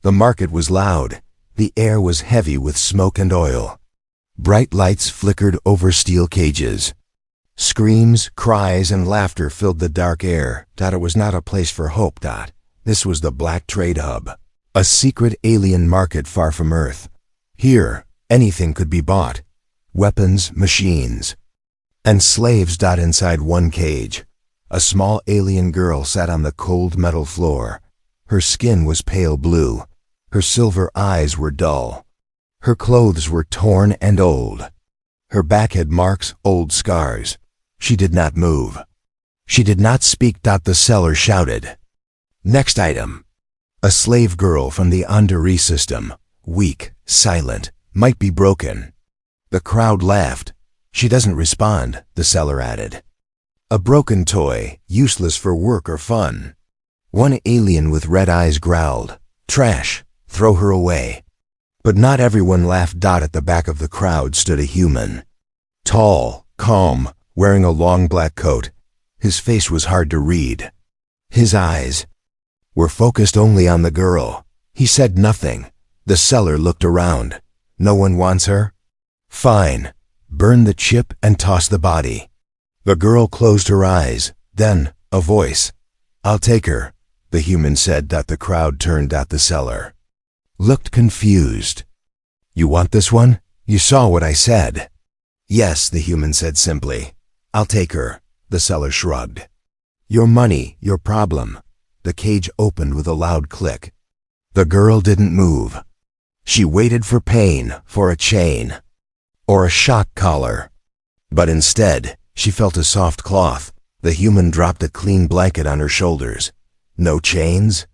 The market was loud. The air was heavy with smoke and oil. Bright lights flickered over steel cages. Screams, cries, and laughter filled the dark air. It was not a place for hope. This was the Black Trade Hub, a secret alien market far from Earth. Here, anything could be bought. Weapons, machines, and slaves. Inside one cage, a small alien girl sat on the cold metal floor. Her skin was pale blue. Her silver eyes were dull. Her clothes were torn and old. Her back had marks, old scars. She did not move. She did not speak. The seller shouted. Next item. A slave girl from the Andari system. Weak, silent, might be broken. The crowd laughed. She doesn't respond, the seller added. A broken toy, useless for work or fun. One alien with red eyes growled, "Trash, throw her away." But not everyone laughed. At the back of the crowd stood a human. Tall, calm, wearing a long black coat. His face was hard to read. His eyes were focused only on the girl. He said nothing. The seller looked around. No one wants her? Fine. Burn the chip and toss the body. The girl closed her eyes. Then, a voice. "I'll take her," the human said. The crowd turned. The seller looked confused. "You want this one? You saw what I said." "Yes," the human said simply. "I'll take her," the seller shrugged. "Your money, your problem." The cage opened with a loud click. The girl didn't move. She waited for pain, for a chain, or a shock collar. But instead, she felt a soft cloth. The human dropped a clean blanket on her shoulders. "No chains?"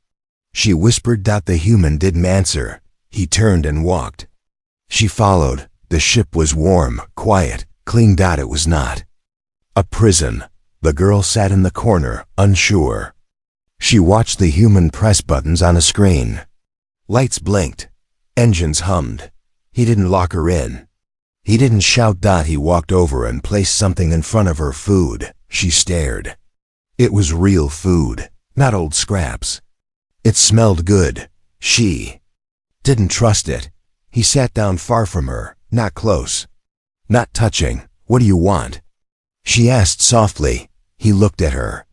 She whispered. The human didn't answer. He turned and walked. She followed. The ship was warm, quiet, clean. It was not a prison. The girl sat in the corner, unsure. She watched the human press buttons on a screen. Lights blinked. Engines hummed. He didn't lock her in. He didn't shout. He walked over and placed something in front of her. Food. She stared. It was real food, not old scraps. It smelled good. She didn't trust it. He sat down far from her, not close, not touching. "What do you want?" she asked softly. He looked at her.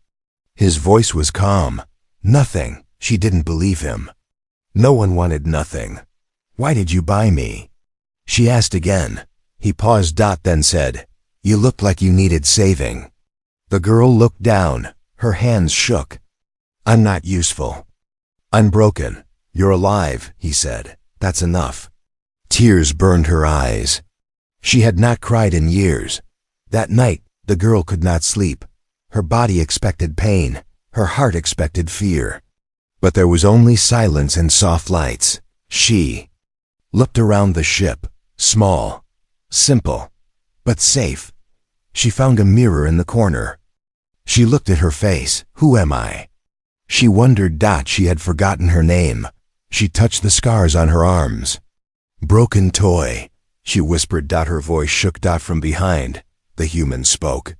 His voice was calm. "Nothing." She didn't believe him. No one wanted nothing. "Why did you buy me?" she asked again. He paused. Then said, "You looked like you needed saving." The girl looked down. Her hands shook. "I'm not useful. I'm broken." "You're alive," he said. "That's enough." Tears burned her eyes. She had not cried in years. That night, the girl could not sleep. Her body expected pain. Her heart expected fear. But there was only silence and soft lights. She looked around the ship. Small, simple, but safe. She found a mirror in the corner. She looked at her face. "Who am I?" She wondered. She had forgotten her name. She touched the scars on her arms. "Broken toy," she whispered. Her voice shook. From behind, the human spoke.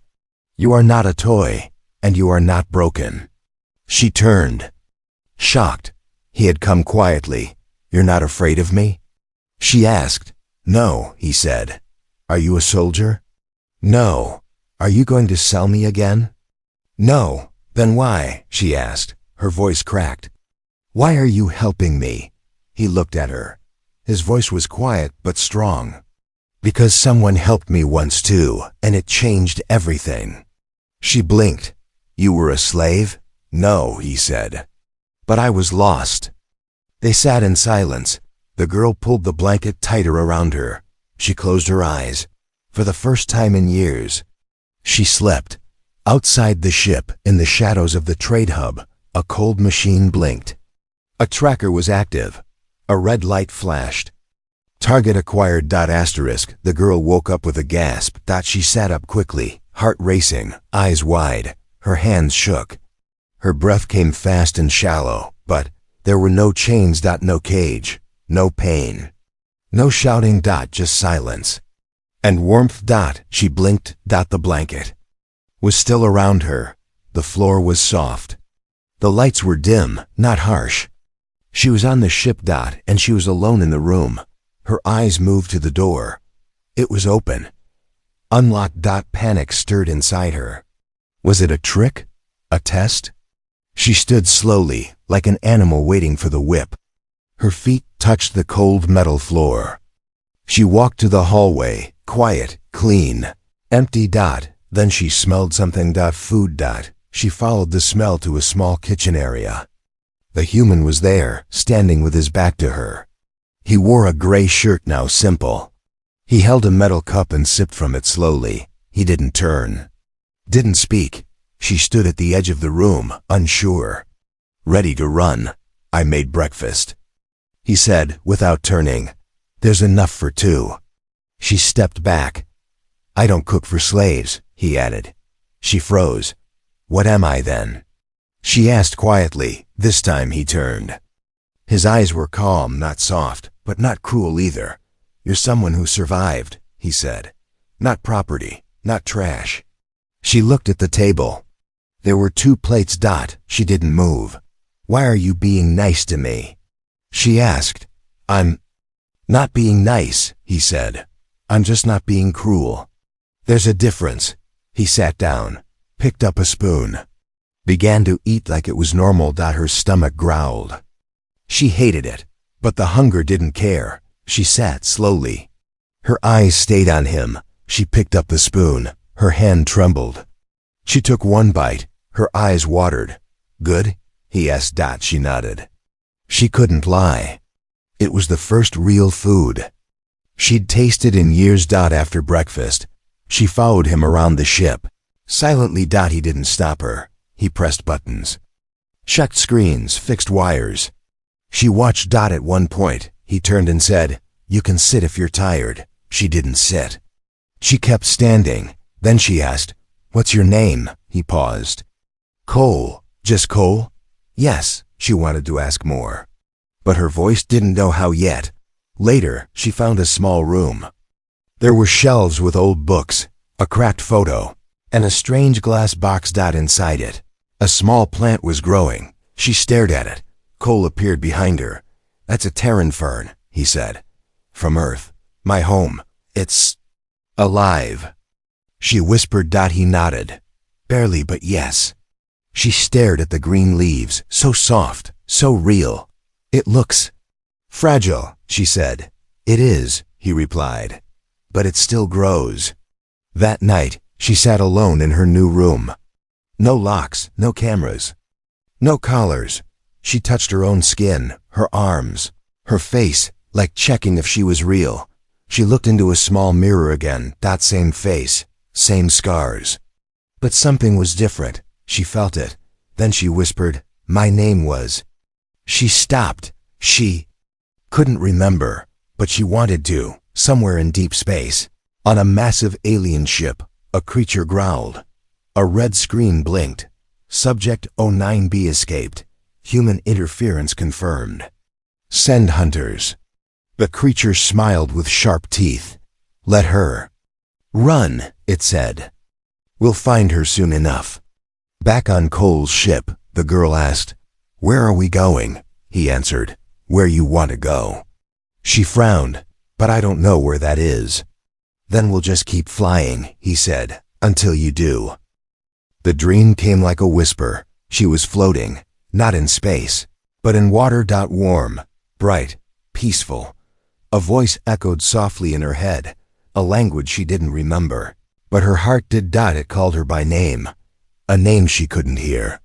"You are not a toy, and you are not broken." She turned, shocked. He had come quietly. "You're not afraid of me?" she asked. "No," he said. "Are you a soldier?" "No." "Are you going to sell me again?" "No." "Then why?" she asked. Her voice cracked. "Why are you helping me?" He looked at her. His voice was quiet but strong. "Because someone helped me once too, and it changed everything." She blinked. "You were a slave?" "No," he said. "But I was lost." They sat in silence. The girl pulled the blanket tighter around her. She closed her eyes. For the first time in years, she slept. Outside the ship, in the shadows of the trade hub, a cold machine blinked. A tracker was active. A red light flashed. "Target acquired." The girl woke up with a gasp. She sat up quickly, heart racing, eyes wide. Her hands shook. Her breath came fast and shallow, but there were no chains. No cage, no pain, no shouting. Just silence. And warmth. She blinked. The blanket was still around her. The floor was soft. The lights were dim, not harsh. She was on the ship, and she was alone in the room. Her eyes moved to the door. It was open. Unlocked. Panic stirred inside her. Was it a trick? A test? She stood slowly, like an animal waiting for the whip. Her feet touched the cold metal floor. She walked to the hallway, quiet, clean, empty. Then she smelled something. Food. She followed the smell to a small kitchen area. The human was there, standing with his back to her. He wore a gray shirt now, simple. He held a metal cup and sipped from it slowly. He didn't turn. Didn't speak. She stood at the edge of the room, unsure. Ready to run. I made breakfast, he said, without turning. There's enough for two. She stepped back. I don't cook for slaves, he added. She froze. What am I then? She asked quietly. This time he turned. His eyes were calm, not soft, but not cruel either. You're someone who survived, he said. Not property, not trash. She looked at the table. There were 2 plates. She didn't move. Why are you being nice to me? She asked. I'm not being nice, he said. I'm just not being cruel. There's a difference. He sat down, picked up a spoon, began to eat like it was normal. Her stomach growled. She hated it, but the hunger didn't care. She sat slowly. Her eyes stayed on him. She picked up the spoon. Her hand trembled. She took one bite. Her eyes watered. Good? He asked. She nodded. She couldn't lie. It was the first real food she'd tasted in years. After breakfast, she followed him around the ship. Silently. He didn't stop her. He pressed buttons, checked screens, fixed wires. She watched. At one point, he turned and said, You can sit if you're tired. She didn't sit. She kept standing. Then she asked, What's your name? He paused. Cole. Just Cole? Yes. She wanted to ask more, but her voice didn't know how yet. Later, she found a small room. There were shelves with old books, a cracked photo, and a strange glass box. Inside it, a small plant was growing. She stared at it. Cole appeared behind her. That's a Terran fern, he said. From Earth. My home. It's alive. She whispered. He nodded. Barely, but yes. She stared at the green leaves, so soft, so real. It looks fragile, she said. It is, he replied. But it still grows. That night, she sat alone in her new room. No locks, no cameras, no collars. She touched her own skin, her arms, her face, like checking if she was real. She looked into a small mirror again. Same face, same scars. But something was different. She felt it. Then she whispered, My name was. She stopped. She couldn't remember, but she wanted to. Somewhere in deep space, on a massive alien ship, a creature growled. A red screen blinked. Subject 09B escaped. Human interference confirmed. Send hunters. The creature smiled with sharp teeth. Let her run, it said. We'll find her soon enough. Back on Cole's ship, the girl asked, Where are we going? He answered, Where you want to go. She frowned, But I don't know where that is. Then we'll just keep flying, he said, until you do. The dream came like a whisper. She was floating, not in space, but in water. Warm, bright, peaceful. A voice echoed softly in her head, a language she didn't remember, but her heart did. It called her by name, a name she couldn't hear.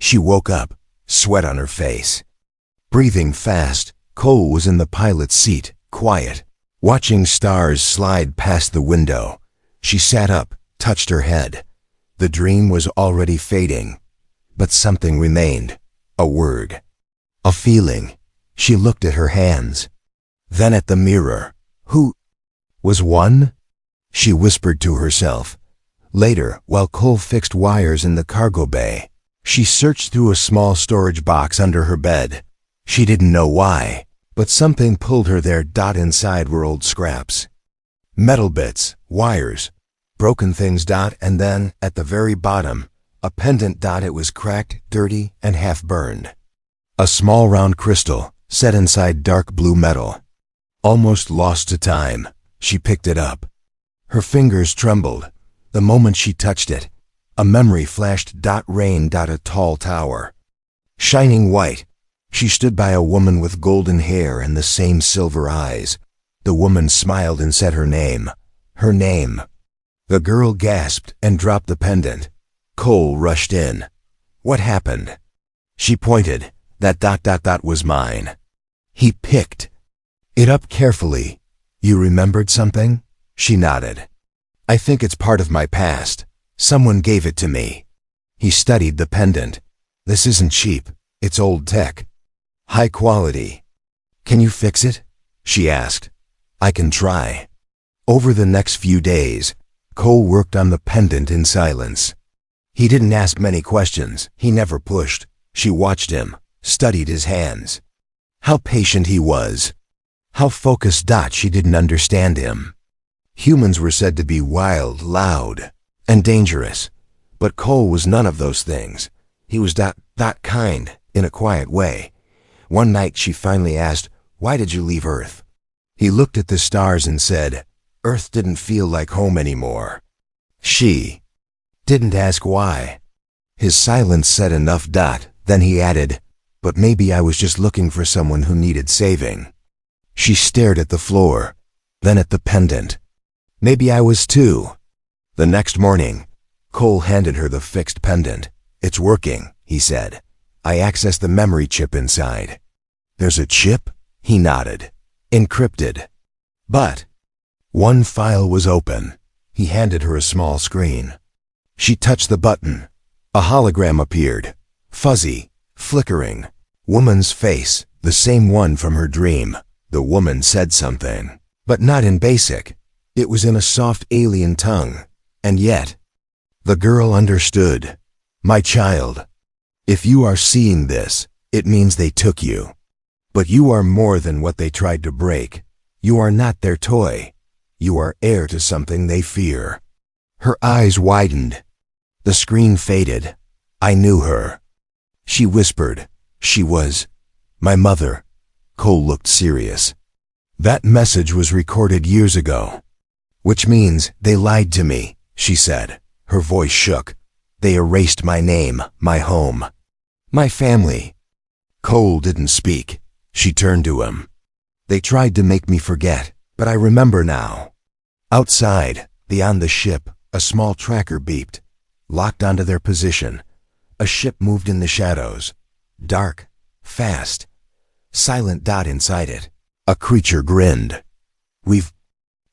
She woke up, sweat on her face. Breathing fast, Cole was in the pilot's seat, quiet, watching stars slide past the window. She sat up, touched her head. The dream was already fading, but something remained, a word, a feeling. She looked at her hands, then at the mirror. Who was one? She whispered to herself. Later, while Cole fixed wires in the cargo bay, she searched through a small storage box under her bed. She didn't know why, but something pulled her there. Inside were old scraps, metal bits, wires, broken things. And then, at the very bottom, a pendant. It was cracked, dirty, and half burned. A small round crystal, set inside dark blue metal. Almost lost to time, she picked it up. Her fingers trembled. The moment she touched it, a memory flashed. Rain. A tall tower. Shining white. She stood by a woman with golden hair and the same silver eyes. The woman smiled and said her name. Her name. The girl gasped and dropped the pendant. Cole rushed in. What happened? She pointed. That was mine. He picked it up carefully. You remembered something? She nodded. I think it's part of my past. Someone gave it to me. He studied the pendant. This isn't cheap. It's old tech. High quality. Can you fix it? She asked. I can try. Over the next few days, Cole worked on the pendant in silence. He didn't ask many questions. He never pushed. She watched him, studied his hands. How patient he was. How focused. She didn't understand him. Humans were said to be wild, loud, and dangerous. But Cole was none of those things. He was that kind, in a quiet way. One night she finally asked, "Why did you leave Earth?" He looked at the stars and said, "Earth didn't feel like home anymore." She didn't ask why. His silence said enough. Then he added, "But maybe I was just looking for someone who needed saving." She stared at the floor, then at the pendant. Maybe I was too. The next morning, Cole handed her the fixed pendant. It's working, he said. I accessed the memory chip inside. There's a chip? He nodded. Encrypted. But one file was open. He handed her a small screen. She touched the button. A hologram appeared. Fuzzy, flickering. Woman's face, the same one from her dream. The woman said something, but not in basic. It was in a soft alien tongue. And yet, the girl understood. My child, if you are seeing this, it means they took you. But you are more than what they tried to break. You are not their toy. You are heir to something they fear. Her eyes widened. The screen faded. I knew her. She whispered. She was my mother. Cole looked serious. That message was recorded years ago. Which means they lied to me, she said. Her voice shook. They erased my name, my home, my family. Cole didn't speak. She turned to him. They tried to make me forget, but I remember now. Outside, beyond the ship, a small tracker beeped. Locked onto their position. A ship moved in the shadows. Dark, fast, silent. Inside it, a creature grinned. We've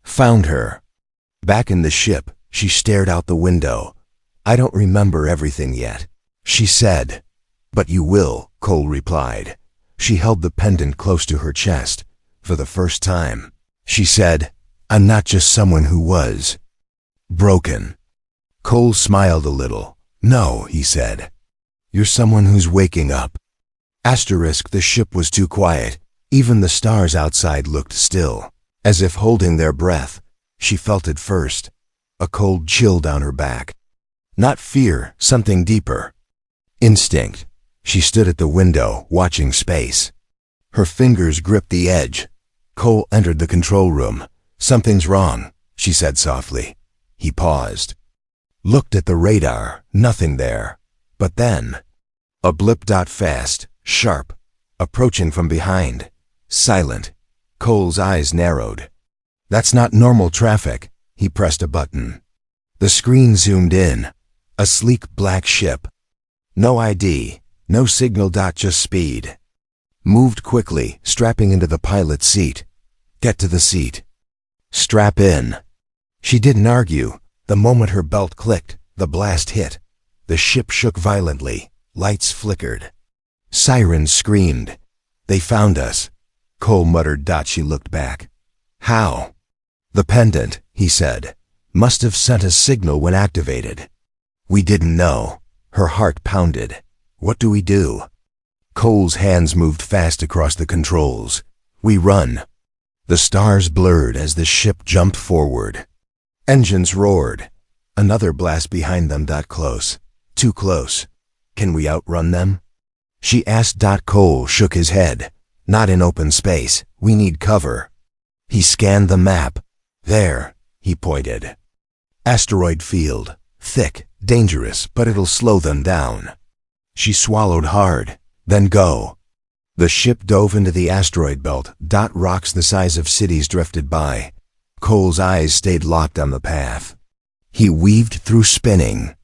found her. Back in the ship, she stared out the window. I don't remember everything yet, she said. But you will, Cole replied. She held the pendant close to her chest. For the first time, she said, I'm not just someone who was broken. Cole smiled a little. No, he said. You're someone who's waking up. The ship was too quiet. Even the stars outside looked still, as if holding their breath. She felt it first. A cold chill down her back. Not fear, something deeper. Instinct. She stood at the window, watching space. Her fingers gripped the edge. Cole entered the control room. Something's wrong, she said softly. He paused. Looked at the radar, nothing there. But then, a blip. Fast, sharp, approaching from behind. Silent. Cole's eyes narrowed. That's not normal traffic. He pressed a button. The screen zoomed in. A sleek black ship. No ID, no signal. Just speed. Moved quickly, strapping into the pilot's seat. Get to the seat. Strap in. She didn't argue. The moment her belt clicked, the blast hit. The ship shook violently. Lights flickered. Sirens screamed. They found us. Cole muttered. She looked back. How? The pendant, he said, must have sent a signal when activated. We didn't know. Her heart pounded. What do we do? Cole's hands moved fast across the controls. We run. The stars blurred as the ship jumped forward. Engines roared. Another blast behind them. Close. Too close. Can we outrun them? she asked. Cole shook his head. Not in open space. We need cover. He scanned the map. There, he pointed. Asteroid field. Thick, dangerous, but it'll slow them down. She swallowed hard. Then go. The ship dove into the asteroid belt. Rocks the size of cities drifted by. Cole's eyes stayed locked on the path. He weaved through spinning.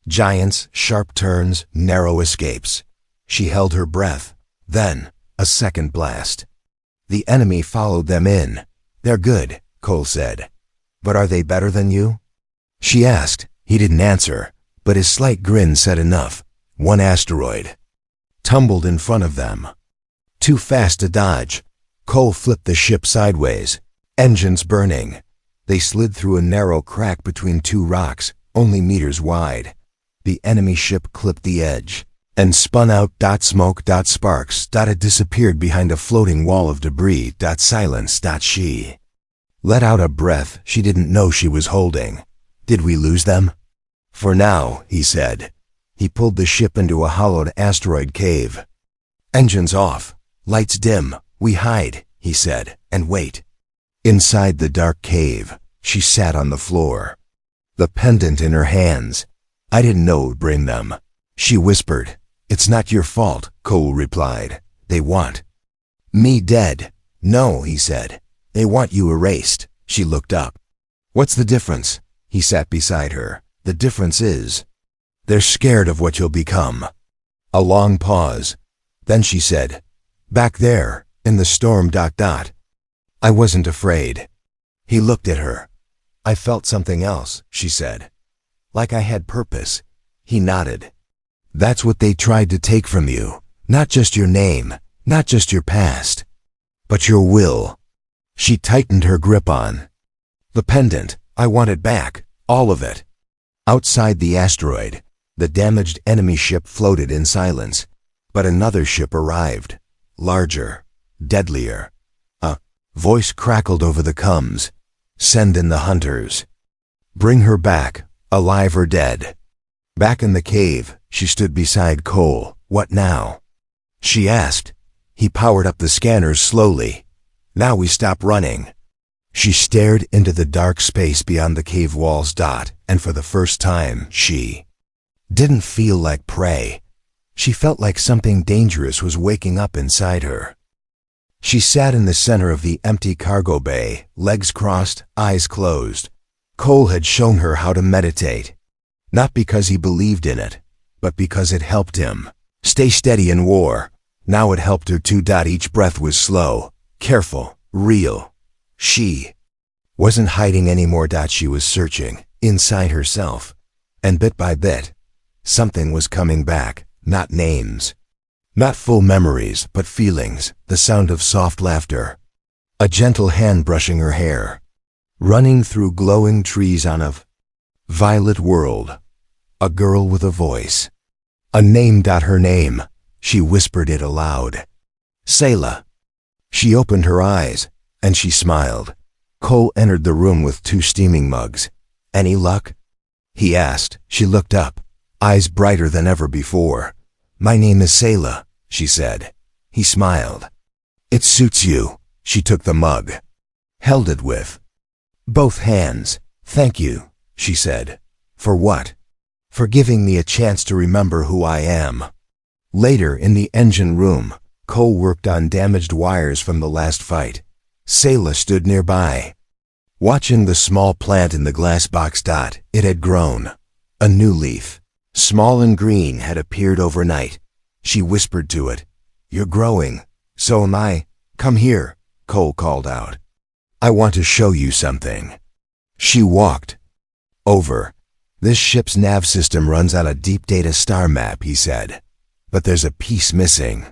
Giants, sharp turns, narrow escapes. She held her breath. Then, a second blast. The enemy followed them in. They're good, Cole said. But are they better than you? She asked. He didn't answer, but his slight grin said enough. One asteroid tumbled in front of them. Too fast to dodge. Cole flipped the ship sideways. Engines burning. They slid through a narrow crack between two rocks, only meters wide. The enemy ship clipped the edge and spun out. Smoke. Sparks. It disappeared behind a floating wall of debris. Silence. She let out a breath she didn't know she was holding. Did we lose them? For now, he said. He pulled the ship into a hollowed asteroid cave. Engines off. Lights dim. We hide, he said, and wait. Inside the dark cave, she sat on the floor. The pendant in her hands. I didn't know it would bring them. She whispered. It's not your fault, Cole replied. They want me dead. No, he said. They want you erased. She looked up. What's the difference? He sat beside her. The difference is, they're scared of what you'll become. A long pause. Then she said, back there, in the storm. I wasn't afraid. He looked at her. I felt something else, she said. Like I had purpose. He nodded. That's what they tried to take from you. Not just your name, not just your past, but your will. She tightened her grip on the pendant. I want it back, all of it. Outside the asteroid, the damaged enemy ship floated in silence, but another ship arrived, larger, deadlier. A voice crackled over the comms. Send in the hunters. Bring her back, alive or dead. Back in the cave, she stood beside Cole. What now? She asked. He powered up the scanners slowly. Now we stop running. She stared into the dark space beyond the cave walls. And for the first time, she didn't feel like prey. She felt like something dangerous was waking up inside her. She sat in the center of the empty cargo bay, legs crossed, eyes closed. Cole had shown her how to meditate. Not because he believed in it, but because it helped him stay steady in war. Now it helped her too. Each breath was slow, careful, real. She wasn't hiding anymore. She was searching inside herself. And bit by bit, something was coming back. Not names, not full memories, but feelings, the sound of soft laughter, a gentle hand brushing her hair, running through glowing trees on a violet world, a girl with a voice, a name. Her name, she whispered it aloud. Selah. She opened her eyes, and she smiled. Cole entered the room with 2 steaming mugs. Any luck? He asked. She looked up, eyes brighter than ever before. My name is Selah, she said. He smiled. It suits you. She took the mug, held it with both hands. Thank you, she said. For what? For giving me a chance to remember who I am. Later, in the engine room, Cole worked on damaged wires from the last fight. Selah stood nearby, watching the small plant in the glass box. It had grown. A new leaf, small and green, had appeared overnight. She whispered to it, You're growing. So am I. Come here, Cole called out. I want to show you something. She walked over. This ship's nav system runs on a deep data star map, he said. But there's a piece missing.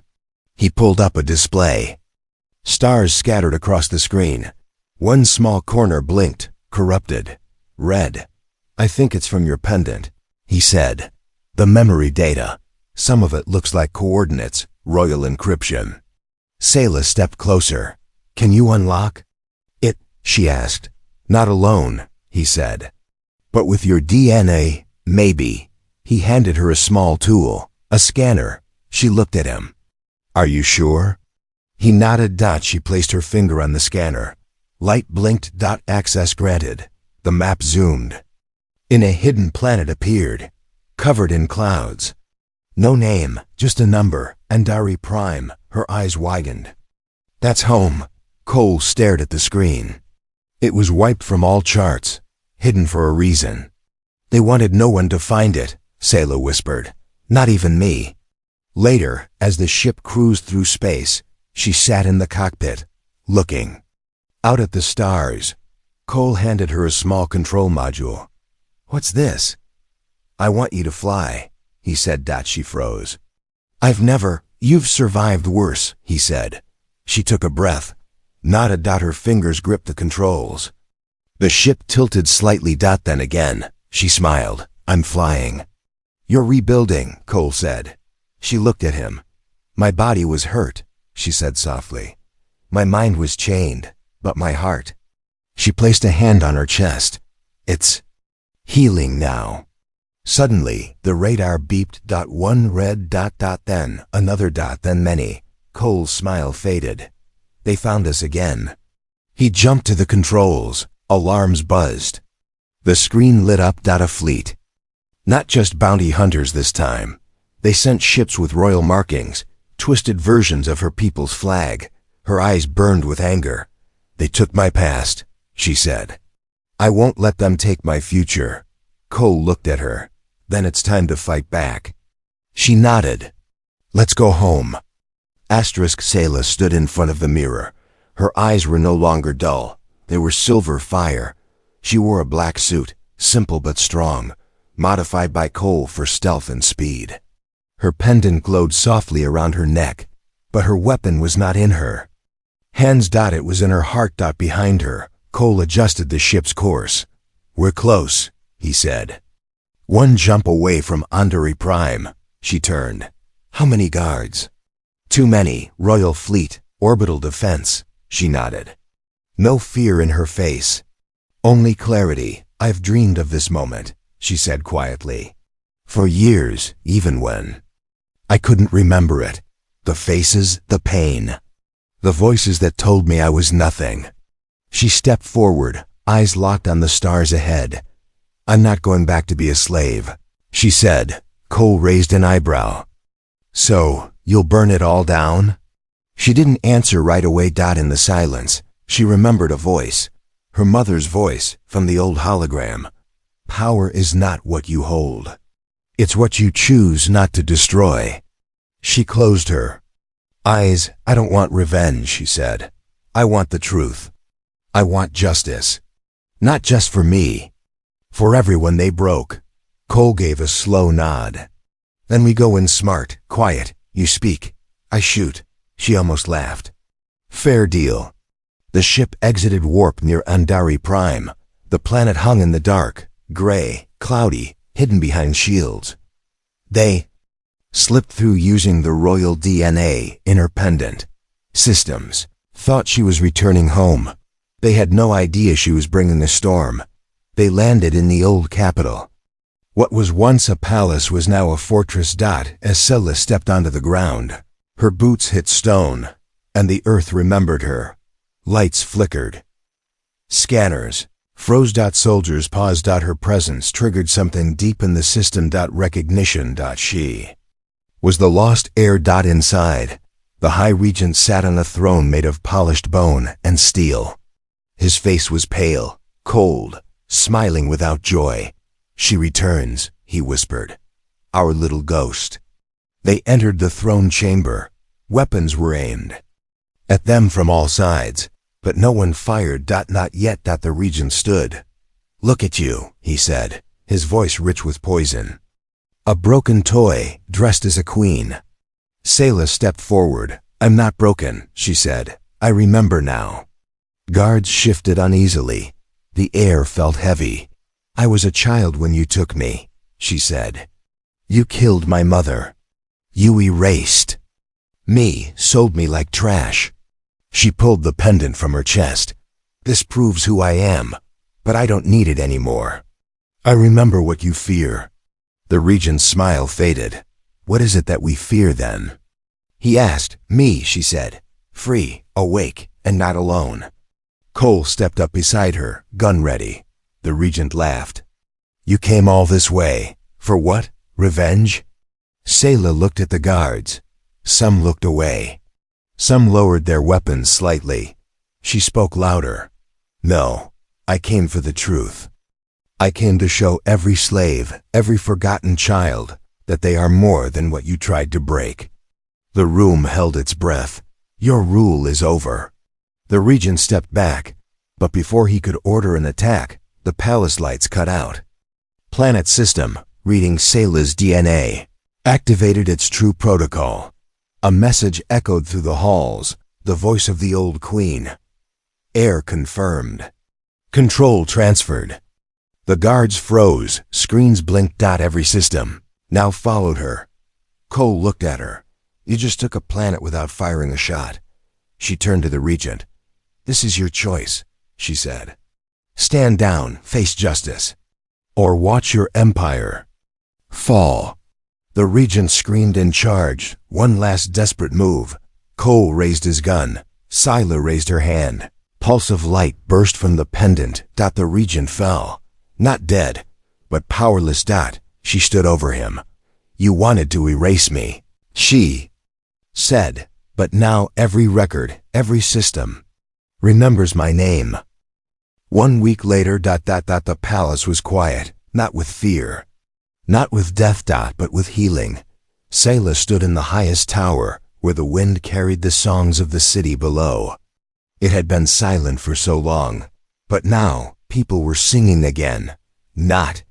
He pulled up a display. Stars scattered across the screen. One small corner blinked, corrupted, red. I think it's from your pendant, he said. The memory data. Some of it looks like coordinates, royal encryption. Selah stepped closer. Can you unlock it? She asked. Not alone, he said. But with your DNA, maybe. He handed her a small tool, a scanner. She looked at him. Are you sure? He nodded. She placed her finger on the scanner. Light blinked. Access granted. The map zoomed. In a hidden planet appeared, covered in clouds. No name, just a number, Andari Prime. Her eyes widened. That's home. Cole stared at the screen. It was wiped from all charts, hidden for a reason. They wanted no one to find it, Sayla whispered. Not even me. Later, as the ship cruised through space, she sat in the cockpit, looking out at the stars. Cole handed her a small control module. What's this? I want you to fly, he said. She froze. You've survived worse, he said. She took a breath, nodded. Her fingers gripped the controls. The ship tilted slightly. Then again, she smiled. I'm flying. You're rebuilding, Cole said. She looked at him. My body was hurt, she said softly. My mind was chained, but my heart. She placed a hand on her chest. It's healing now. Suddenly, the radar beeped. One red dot, then another dot, then many. Cole's smile faded. They found us again. He jumped to the controls. Alarms buzzed. The screen lit up. A fleet. Not just bounty hunters this time. They sent ships with royal markings, twisted versions of her people's flag. Her eyes burned with anger. They took my past, she said. I won't let them take my future. Cole looked at her. Then it's time to fight back. She nodded. Let's go home. Sayla stood in front of the mirror. Her eyes were no longer dull. They were silver fire. She wore a black suit, simple but strong, modified by Cole for stealth and speed. Her pendant glowed softly around her neck, but her weapon was not in her. Hands. It was in her heart. Behind her, Cole adjusted the ship's course. We're close, he said. One jump away from Andari Prime. She turned. How many guards? Too many. Royal Fleet, orbital defense, she nodded. No fear in her face. Only clarity. I've dreamed of this moment, she said quietly. For years, even when I couldn't remember it. The faces, the pain. The voices that told me I was nothing. She stepped forward, eyes locked on the stars ahead. I'm not going back to be a slave, she said. Cole raised an eyebrow. So, you'll burn it all down? She didn't answer right away. In the silence, she remembered a voice. Her mother's voice, from the old hologram. Power is not what you hold. It's what you choose not to destroy. She closed her eyes. I don't want revenge, she said. I want the truth. I want justice. Not just for me. For everyone they broke. Cole gave a slow nod. Then we go in smart, quiet. You speak. I shoot. She almost laughed. Fair deal. The ship exited warp near Andari Prime. The planet hung in the dark, gray, cloudy, hidden behind shields. They slipped through using the royal DNA in her pendant. Systems thought she was returning home. They had no idea she was bringing a storm. They landed in the old capital. What was once a palace was now a fortress. As Sayla stepped onto the ground, her boots hit stone, and the earth remembered her. Lights flickered. Scanners froze. Soldiers paused. Her presence triggered something deep in the system. Recognition. She was the lost heir. Inside, the High Regent sat on a throne made of polished bone and steel. His face was pale, cold, smiling without joy. She returns, he whispered. Our little ghost. They entered the throne chamber. Weapons were aimed at them from all sides, but no one fired. Not yet. The regent stood. Look at you, he said, his voice rich with poison. A broken toy, dressed as a queen. Sayla stepped forward. I'm not broken, she said. I remember now. Guards shifted uneasily. The air felt heavy. I was a child when you took me, she said. You killed my mother. You erased me, sold me like trash. She pulled the pendant from her chest. This proves who I am, but I don't need it anymore. I remember what you fear. The regent's smile faded. What is it that we fear then? He asked. Me, she said. Free, awake, and not alone. Cole stepped up beside her, gun ready. The regent laughed. You came all this way. For what? Revenge? Sayla looked at the guards. Some looked away. Some lowered their weapons slightly. She spoke louder. No, I came for the truth. I came to show every slave, every forgotten child, that they are more than what you tried to break. The room held its breath. Your rule is over. The regent stepped back, but before he could order an attack, the palace lights cut out. Planet System, reading Sayla's DNA, activated its true protocol. A message echoed through the halls, the voice of the old queen. Air confirmed. Control transferred. The guards froze, screens blinked. Every system now followed her. Cole looked at her. You just took a planet without firing a shot. She turned to the regent. This is your choice, she said. Stand down, face justice, or watch your empire fall. The regent screamed and charged, one last desperate move. Cole raised his gun. Sayla raised her hand. Pulse of light burst from the pendant. The regent fell. Not dead, but powerless. She stood over him. You wanted to erase me, she said, but now every record, every system remembers my name. 1 week later. The palace was quiet, not with fear, not with death. But with healing. Sayla stood in the highest tower, where the wind carried the songs of the city below. It had been silent for so long, but now people were singing again. Not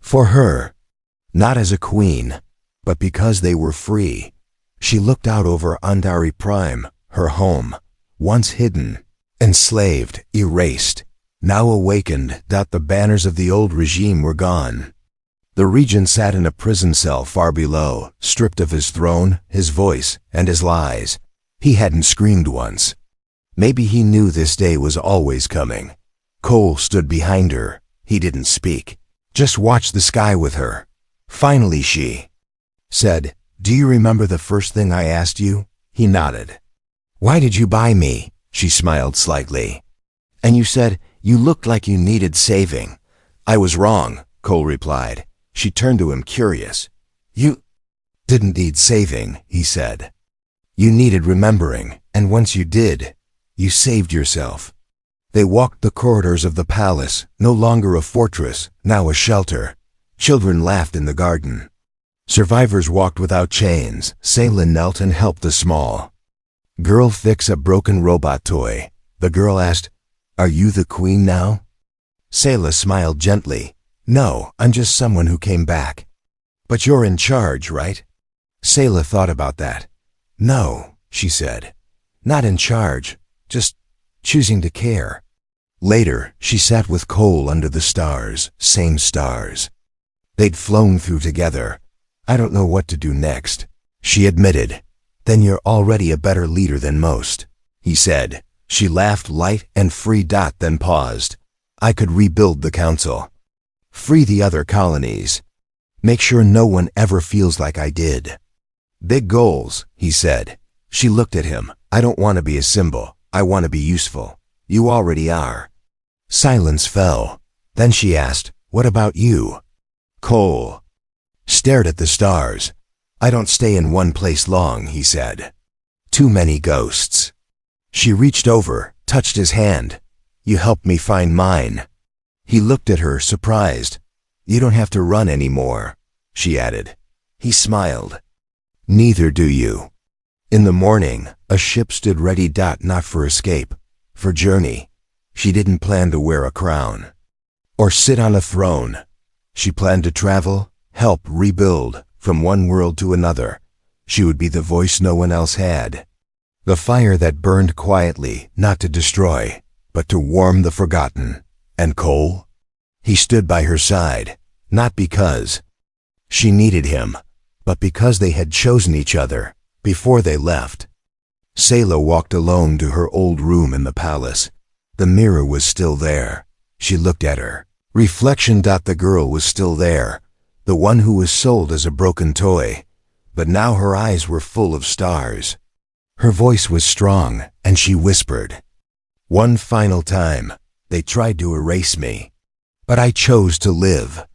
for her, not as a queen, but because they were free. She looked out over Andari Prime, her home, once hidden, enslaved, erased, now awakened. The banners of the old regime were gone. The regent sat in a prison cell far below, stripped of his throne, his voice, and his lies. He hadn't screamed once. Maybe he knew this day was always coming. Cole stood behind her. He didn't speak, just watched the sky with her. Finally she said, Do you remember the first thing I asked you? He nodded. Why did you buy me? She smiled slightly. And you said you looked like you needed saving. I was wrong, Cole replied. She turned to him, curious. You didn't need saving, he said. You needed remembering, and once you did, you saved yourself. They walked the corridors of the palace, no longer a fortress, now a shelter. Children laughed in the garden. Survivors walked without chains. Sayla knelt and helped the small girl fix a broken robot toy. The girl asked, Are you the queen now? Sayla smiled gently. No, I'm just someone who came back. But you're in charge, right? Sayla thought about that. No, she said. Not in charge, just choosing to care. Later, she sat with Cole under the stars, same stars. They'd flown through together. I don't know what to do next, she admitted. Then you're already a better leader than most, he said. She laughed light and free. Then paused. I could rebuild the council. Free the other colonies. Make sure no one ever feels like I did. Big goals, he said. She looked at him. I don't want to be a symbol. I want to be useful. You already are. Silence fell. Then she asked, What about you? Cole stared at the stars. I don't stay in one place long, he said. Too many ghosts. She reached over, touched his hand. You helped me find mine. He looked at her, surprised. You don't have to run anymore, she added. He smiled. Neither do you. In the morning, a ship stood ready. Not for escape, for journey. She didn't plan to wear a crown or sit on a throne. She planned to travel, help rebuild, from one world to another. She would be the voice no one else had. The fire that burned quietly, not to destroy, but to warm the forgotten. And Cole? He stood by her side, not because she needed him, but because they had chosen each other before they left. Sayla walked alone to her old room in the palace. The mirror was still there. She looked at her reflection. The girl was still there, the one who was sold as a broken toy, but now her eyes were full of stars. Her voice was strong, and she whispered, "One final time, they tried to erase me, but I chose to live."